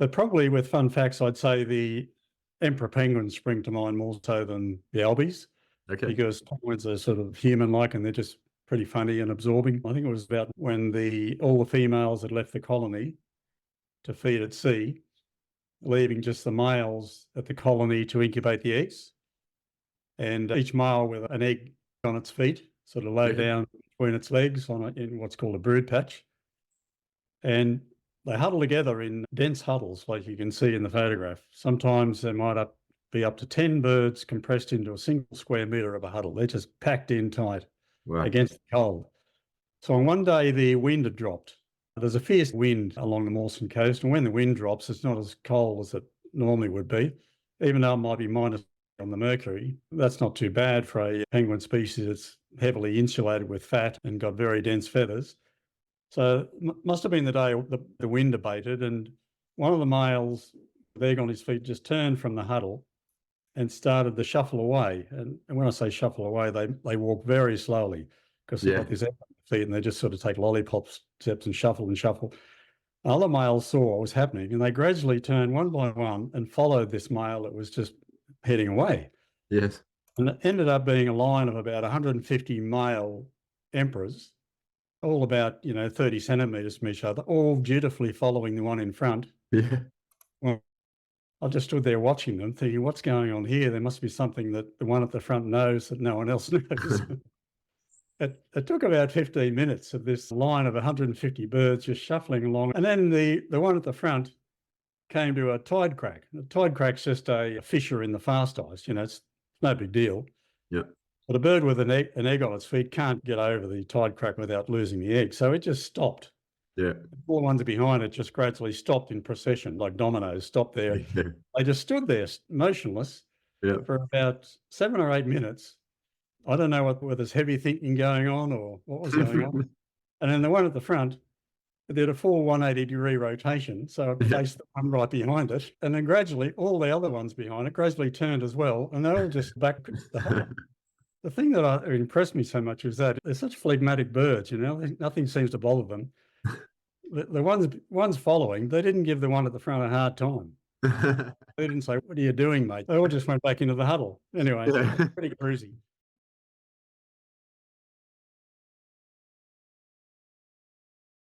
But probably with fun facts, I'd say the emperor penguins spring to mind more so than the albies, Okay. because penguins are sort of human-like and they're just pretty funny and absorbing. I think it was about when all the females had left the colony to feed at sea, leaving just the males at the colony to incubate the eggs. And each male with an egg on its feet, sort of low down between its legs in what's called a brood patch. And they huddle together in dense huddles, like you can see in the photograph. Sometimes there might be up to 10 birds compressed into a single square metre of a huddle. They're just packed in tight against the cold. So on one day, the wind had dropped. There's a fierce wind along the Mawson coast, and when the wind drops, it's not as cold as it normally would be, even though it might be minus on the mercury. That's not too bad for a penguin species that's heavily insulated with fat and got very dense feathers. So it must have been the day the wind abated, and one of the males, with egg on his feet, just turned from the huddle and started to shuffle away. And when I say shuffle away, they walk very slowly because they've got this egg on their feet and they just sort of take lollipop steps and shuffle and shuffle. Other males saw what was happening and they gradually turned one by one and followed this male that was just heading away. Yes. And it ended up being a line of about 150 male emperors, all about 30 centimetres from each other, all dutifully following the one in front. Yeah. Well, I just stood there watching them, thinking, what's going on here? There must be something that the one at the front knows that no one else knows. It took about 15 minutes of this line of 150 birds just shuffling along. And then the one at the front came to a tide crack. A tide crack's just a fissure in the fast ice. It's no big deal. Yeah. But a bird with an egg on its feet can't get over the tide crack without losing the egg. So it just stopped. Yeah. The four ones behind it just gradually stopped in procession, like dominoes, stopped there. Yeah. They just stood there motionless for about 7 or 8 minutes. I don't know whether there's heavy thinking going on or what was going on. And then the one at the front did a full 180-degree rotation. So it faced the one right behind it. And then gradually all the other ones behind it gradually turned as well. And they all just back. The thing that impressed me so much was that they're such phlegmatic birds, nothing seems to bother them. The ones following, they didn't give the one at the front a hard time. They didn't say, what are you doing, mate? They all just went back into the huddle. Anyway, pretty cruisy.